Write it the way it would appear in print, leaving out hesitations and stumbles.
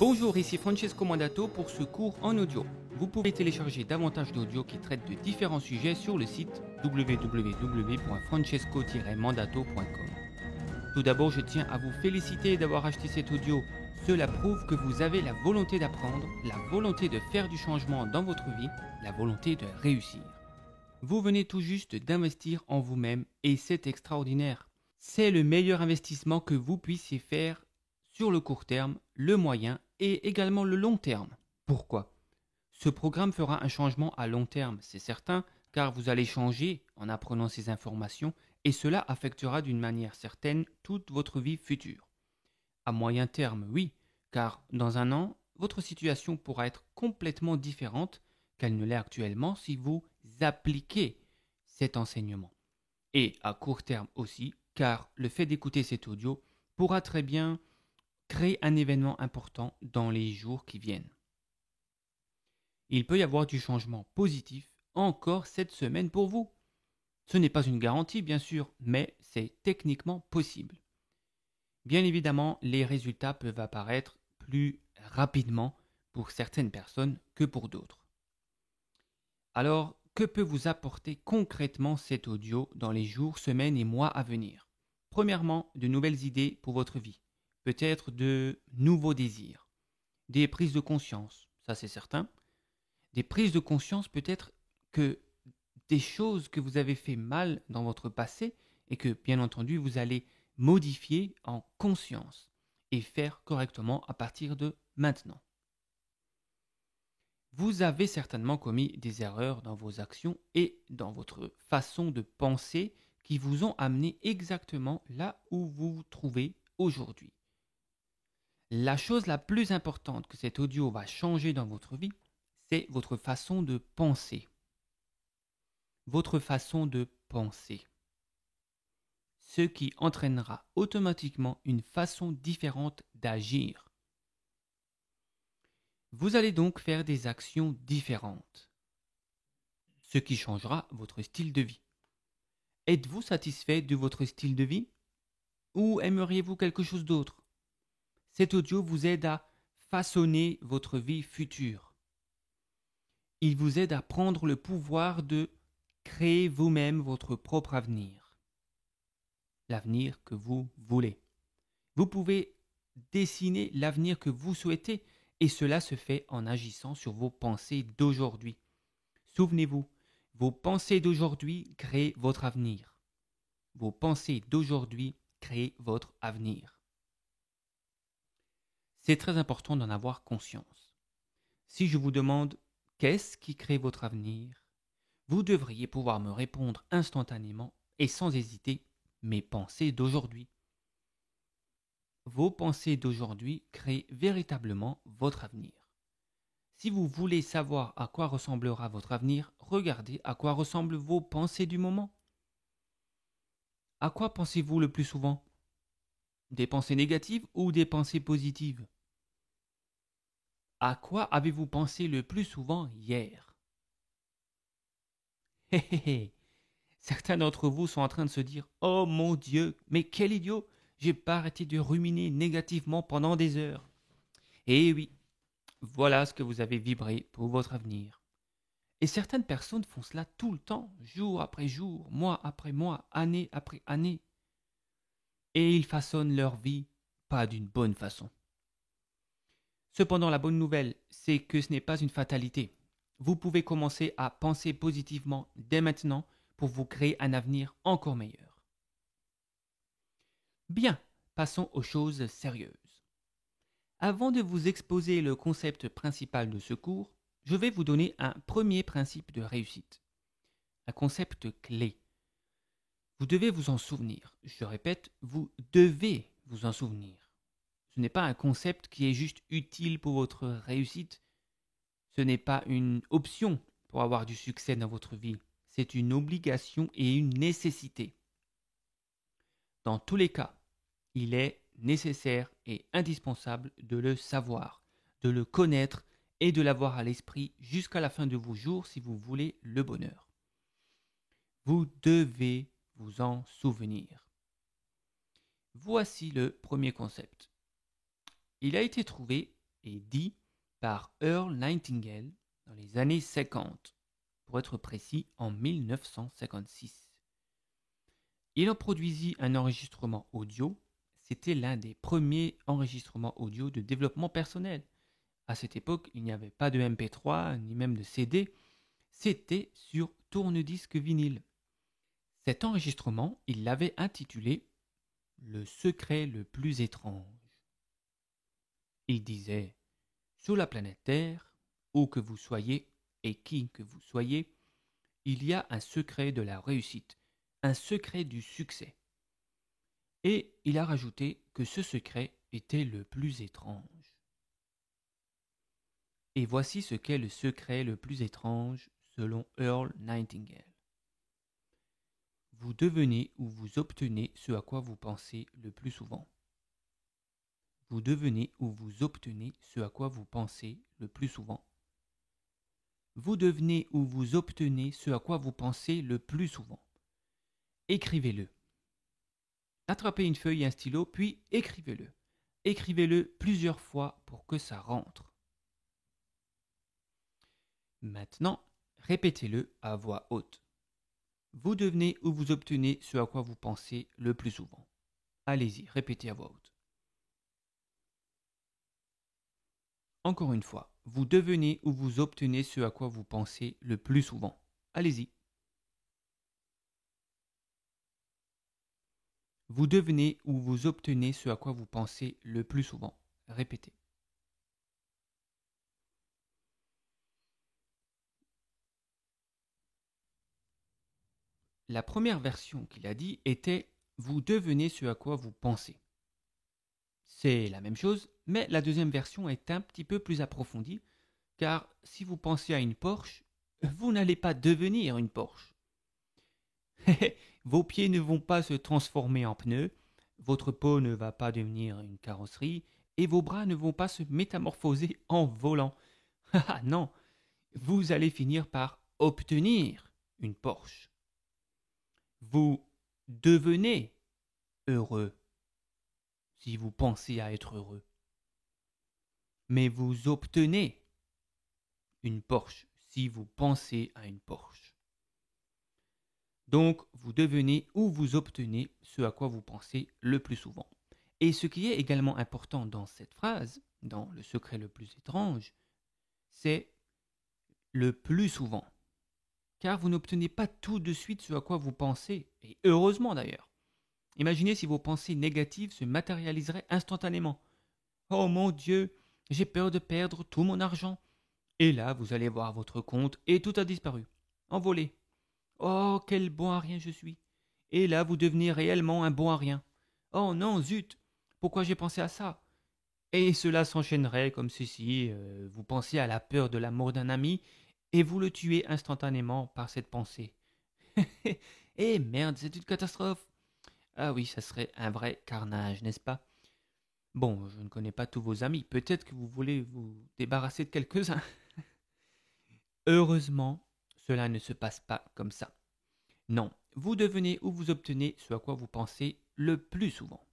Bonjour, ici Francesco Mandato pour ce cours en audio. Vous pouvez télécharger davantage d'audios qui traitent de différents sujets sur le site www.francesco-mandato.com. Tout d'abord, je tiens à vous féliciter d'avoir acheté cet audio. Cela prouve que vous avez la volonté d'apprendre, la volonté de faire du changement dans votre vie, la volonté de réussir. Vous venez tout juste d'investir en vous-même et c'est extraordinaire. C'est le meilleur investissement que vous puissiez faire sur le court terme, le moyen et également le long terme. Pourquoi ? Ce programme fera un changement à long terme, c'est certain, car vous allez changer en apprenant ces informations et cela affectera d'une manière certaine toute votre vie future. À moyen terme, oui, car dans un an, votre situation pourra être complètement différente qu'elle ne l'est actuellement si vous appliquez cet enseignement. Et à court terme aussi, car le fait d'écouter cet audio pourra très bien créer un événement important dans les jours qui viennent. Il peut y avoir du changement positif encore cette semaine pour vous. Ce n'est pas une garantie bien sûr, mais c'est techniquement possible. Bien évidemment, les résultats peuvent apparaître plus rapidement pour certaines personnes que pour d'autres. Alors, que peut vous apporter concrètement cet audio dans les jours, semaines et mois à venir ? Premièrement, de nouvelles idées pour votre vie. Peut-être de nouveaux désirs, des prises de conscience, ça c'est certain. Des prises de conscience peut-être que des choses que vous avez fait mal dans votre passé et que bien entendu vous allez modifier en conscience et faire correctement à partir de maintenant. Vous avez certainement commis des erreurs dans vos actions et dans votre façon de penser qui vous ont amené exactement là où vous vous trouvez aujourd'hui. La chose la plus importante que cet audio va changer dans votre vie, c'est votre façon de penser. Votre façon de penser. Ce qui entraînera automatiquement une façon différente d'agir. Vous allez donc faire des actions différentes, ce qui changera votre style de vie. Êtes-vous satisfait de votre style de vie ou aimeriez-vous quelque chose d'autre ? Cet audio vous aide à façonner votre vie future. Il vous aide à prendre le pouvoir de créer vous-même votre propre avenir. L'avenir que vous voulez. Vous pouvez dessiner l'avenir que vous souhaitez et cela se fait en agissant sur vos pensées d'aujourd'hui. Souvenez-vous, vos pensées d'aujourd'hui créent votre avenir. Vos pensées d'aujourd'hui créent votre avenir. C'est très important d'en avoir conscience. Si je vous demande qu'est-ce qui crée votre avenir, vous devriez pouvoir me répondre instantanément et sans hésiter mes pensées d'aujourd'hui. Vos pensées d'aujourd'hui créent véritablement votre avenir. Si vous voulez savoir à quoi ressemblera votre avenir, regardez à quoi ressemblent vos pensées du moment. À quoi pensez-vous le plus souvent ? Des pensées négatives ou des pensées positives ? À quoi avez-vous pensé le plus souvent hier ? Hé hé hé. Certains d'entre vous sont en train de se dire « Oh mon Dieu, mais quel idiot, j'ai pas arrêté de ruminer négativement pendant des heures. » Et oui, voilà ce que vous avez vibré pour votre avenir. Et certaines personnes font cela tout le temps, jour après jour, mois après mois, année après année. Et ils façonnent leur vie pas d'une bonne façon. Cependant, la bonne nouvelle, c'est que ce n'est pas une fatalité. Vous pouvez commencer à penser positivement dès maintenant pour vous créer un avenir encore meilleur. Bien, passons aux choses sérieuses. Avant de vous exposer le concept principal de ce cours, je vais vous donner un premier principe de réussite. Un concept clé. Vous devez vous en souvenir. Je répète, vous devez vous en souvenir. Ce n'est pas un concept qui est juste utile pour votre réussite. Ce n'est pas une option pour avoir du succès dans votre vie. C'est une obligation et une nécessité. Dans tous les cas, il est nécessaire et indispensable de le savoir, de le connaître et de l'avoir à l'esprit jusqu'à la fin de vos jours si vous voulez le bonheur. Vous devez vous en souvenir. Voici le premier concept. Il a été trouvé et dit par Earl Nightingale dans les années 50, pour être précis en 1956. Il en produisit un enregistrement audio. C'était l'un des premiers enregistrements audio de développement personnel. À cette époque, il n'y avait pas de MP3 ni même de CD. C'était sur tourne-disque vinyle. Cet enregistrement, il l'avait intitulé « Le secret le plus étrange ». Il disait « Sur la planète Terre, où que vous soyez et qui que vous soyez, il y a un secret de la réussite, un secret du succès. » Et il a rajouté que ce secret était le plus étrange. Et voici ce qu'est le secret le plus étrange selon Earl Nightingale. Vous devenez ou vous obtenez ce à quoi vous pensez le plus souvent. Vous devenez ou vous obtenez ce à quoi vous pensez le plus souvent. Vous devenez ou vous obtenez ce à quoi vous pensez le plus souvent. Écrivez-le. Attrapez une feuille et un stylo, puis écrivez-le. Écrivez-le plusieurs fois pour que ça rentre. Maintenant, répétez-le à voix haute. Vous devenez ou vous obtenez ce à quoi vous pensez le plus souvent. Allez-y, répétez à voix haute. Encore une fois, vous devenez ou vous obtenez ce à quoi vous pensez le plus souvent. Allez-y. Vous devenez ou vous obtenez ce à quoi vous pensez le plus souvent. Répétez. La première version qu'il a dit était « Vous devenez ce à quoi vous pensez ». C'est la même chose, mais la deuxième version est un petit peu plus approfondie, car si vous pensez à une Porsche, vous n'allez pas devenir une Porsche. Vos pieds ne vont pas se transformer en pneus, votre peau ne va pas devenir une carrosserie, et vos bras ne vont pas se métamorphoser en volant. Ah non, vous allez finir par obtenir une Porsche. Vous devenez heureux si vous pensez à être heureux. Mais vous obtenez une Porsche si vous pensez à une Porsche. Donc, vous devenez ou vous obtenez ce à quoi vous pensez le plus souvent. Et ce qui est également important dans cette phrase, dans le secret le plus étrange, c'est le plus souvent. Car vous n'obtenez pas tout de suite ce à quoi vous pensez, et heureusement d'ailleurs. Imaginez si vos pensées négatives se matérialiseraient instantanément. Oh mon Dieu, j'ai peur de perdre tout mon argent. Et là, vous allez voir votre compte et tout a disparu, envolé. Oh, quel bon à rien je suis. Et là, vous devenez réellement un bon à rien. Oh non, zut, pourquoi j'ai pensé à ça? Et cela s'enchaînerait comme ceci, vous pensez à la peur de la mort d'un ami et vous le tuez instantanément par cette pensée. Eh merde, c'est une catastrophe. Ah oui, ça serait un vrai carnage, n'est-ce pas? Bon, je ne connais pas tous vos amis, peut-être que vous voulez vous débarrasser de quelques-uns. Heureusement, cela ne se passe pas comme ça. Non, vous devenez ou vous obtenez ce à quoi vous pensez le plus souvent.